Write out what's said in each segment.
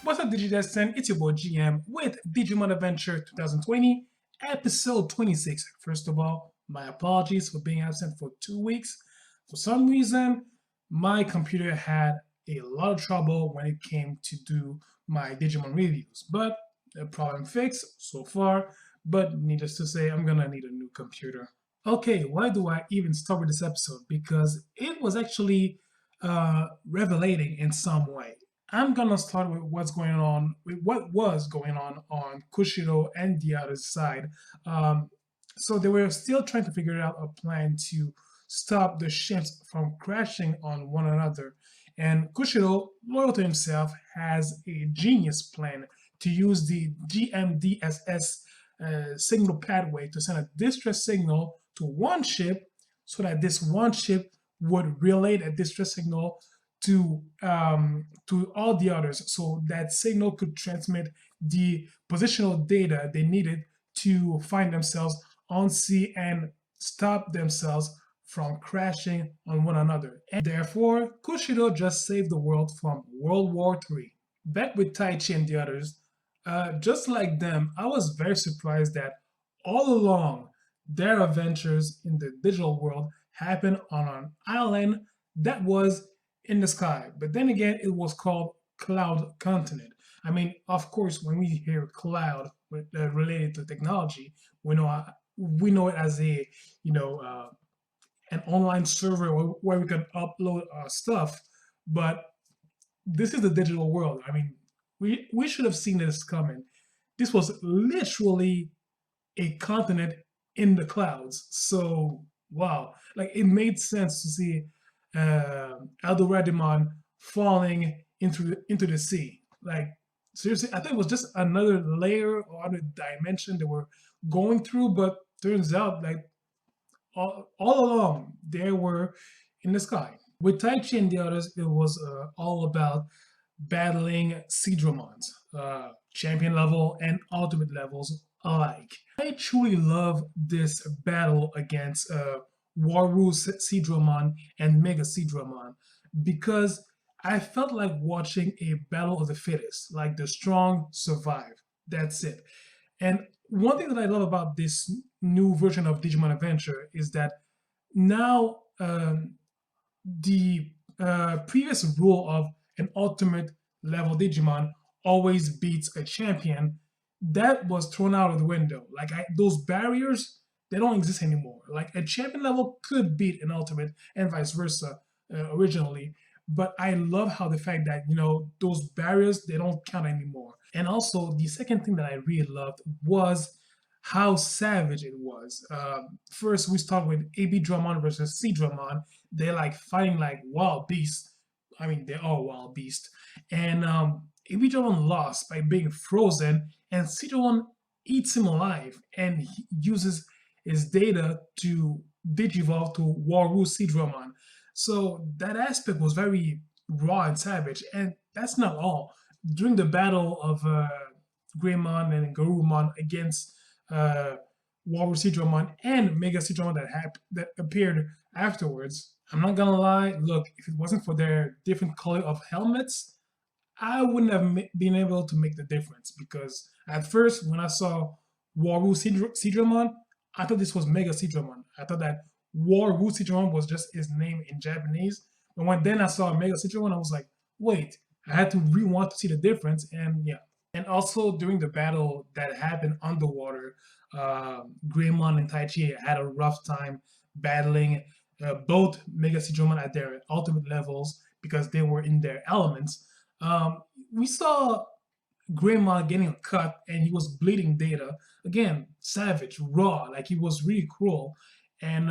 What's up, Digidestined? It's your boy GM with Digimon Adventure 2020, episode 26. First of all, my apologies for being absent for 2 weeks. For some reason, my computer had a lot of trouble when it came to do my Digimon reviews, but the problem fixed so far. But needless to say, I'm gonna need a new computer. Okay, why do I even start with this episode? Because it was actually revelating in some way. I'm gonna start with what's going on, with what was going on Kushiro and the other side. Um, so they were still trying to figure out a plan to stop the ships from crashing on one another. And Kushiro, loyal to himself, has a genius plan to use the GMDSS signal pathway to send a distress signal to one ship so that this one ship would relay a distress signal to all the others, so that signal could transmit the positional data they needed to find themselves on sea and stop themselves from crashing on one another. And therefore, Kushiro just saved the world from World War III. Back with Taichi and the others, just like them, I was very surprised that all along their adventures in the digital world happened on an island that was in the sky. But then again, it was called Cloud Continent. I mean, of course, when we hear cloud related to technology, we know it as a an online server where we can upload stuff. But this is the digital world. I mean, we should have seen this coming. This was literally a continent in the clouds. So wow, like it made sense to see Aldoradimon falling into the sea. Like seriously, I think it was just another layer or other dimension that we're going through. But turns out, like all along, they were in the sky. With Taichi and the others, it was all about battling Seedramons, champion level and ultimate levels alike. I truly love this battle against Waru Seedramon and Mega Seedramon because I felt like watching a battle of the fittest, like the strong survive. That's it. And one thing that I love about this new version of Digimon Adventure is that now the previous rule of an ultimate level Digimon always beats a champion, that was thrown out of the window. Like those barriers, they don't exist anymore. Like a champion level could beat an ultimate and vice versa originally, but I love how the fact that those barriers, they don't count anymore. And also the second thing that I really loved was how savage it was. First, we start with AB Dramon versus C Dramon. They're like fighting like wild beasts. I mean, they're all wild beasts. And AB Dramon lost by being frozen, and C Dramon eats him alive and he uses his data to digivolve to Waru C Dramon. So that aspect was very raw and savage. And that's not all. During the battle of Greymon and Garurumon against Waru Seedramon and Mega Seedramon that appeared afterwards. I'm not gonna lie, look, if it wasn't for their different color of helmets, I wouldn't have been able to make the difference because at first when I saw Waru Seedramon, I thought this was Mega Seedramon. I thought that Waru Seedramon was just his name in Japanese. But when then I saw Mega Seedramon, I was like, wait, I had to want to see the difference, and yeah. And also during the battle that happened underwater, Greymon and Taichi had a rough time battling both Mega Seedramon at their ultimate levels because they were in their elements. We saw Greymon getting a cut and he was bleeding data. Again, savage, raw, like he was really cruel. And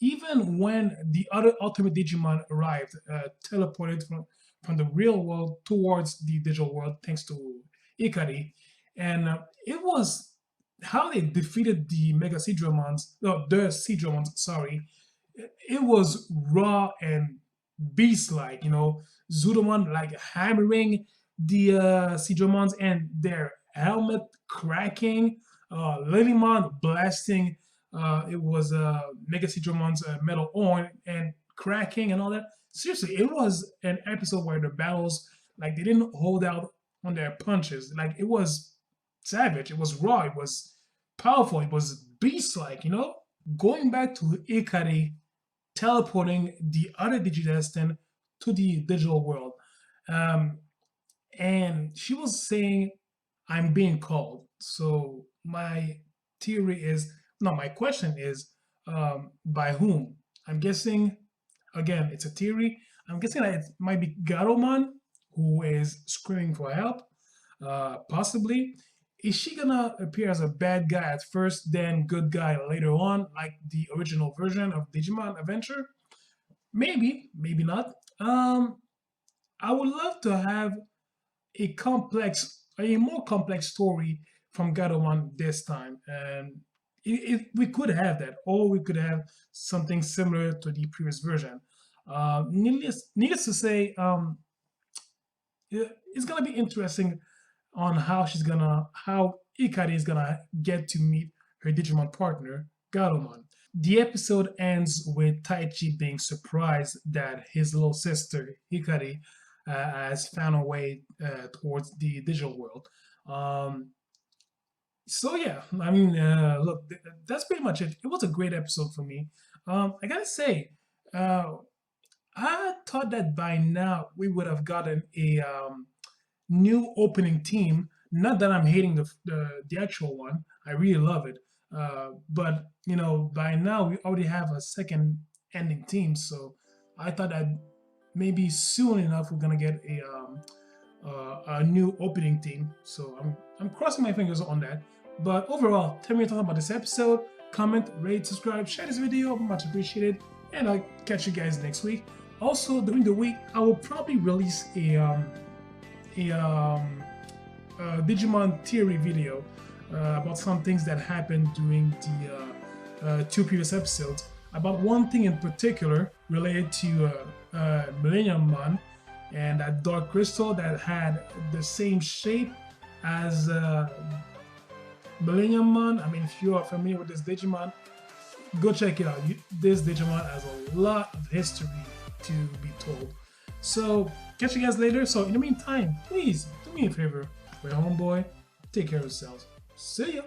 even when the other Ultimate Digimon arrived, teleported from the real world towards the digital world thanks to Hikari. And it was how they defeated the Mega Seedramons, no, the Seedramons, sorry. It was raw and beast-like, Zudamon like hammering the Seedramons and their helmet cracking, Lilymon blasting it was Mega Seedramon's metal horn and cracking and all that. Seriously, it was an episode where the battles, like, they didn't hold out on their punches. Like it was savage, it was raw, it was powerful, it was beast-like, you know? Going back to Hikari teleporting the other Digidestined to the digital world. Um, and she was saying, I'm being called. So my theory is, no, my question is, by whom? I'm guessing, again, it's a theory. I'm guessing that it might be Garomon, who is screaming for help, possibly. Is she gonna appear as a bad guy at first, then good guy later on, like the original version of Digimon Adventure? Maybe, maybe not. I would love to have a more complex story from Garou this time, and if we could have that, or we could have something similar to the previous version. Needless to say, it's gonna be interesting on how Ikari is gonna get to meet her Digimon partner, Garumon. The episode ends with Taichi being surprised that his little sister, Hikari, has found a way towards the digital world. Um, so yeah, I mean, look, that's pretty much it. It was a great episode for me. I gotta say, uh, I thought that by now we would have gotten a new opening team. Not that I'm hating the actual one. I really love it. But you know, by now we already have a second ending team. So I thought that maybe soon enough we're gonna get a new opening team. So I'm crossing my fingers on that. But overall, tell me your thoughts about this episode. Comment, rate, subscribe, share this video. Much appreciated. And I'll catch you guys next week. Also, during the week, I will probably release a Digimon theory video about some things that happened during the two previous episodes. About one thing in particular related to Millennium Mon and that dark crystal that had the same shape as Millennium Mon. I mean, if you are familiar with this Digimon, go check it out. This Digimon has a lot of history to be told. So, catch you guys later. So, in the meantime, please do me a favor. For your homeboy, take care of yourselves. See ya.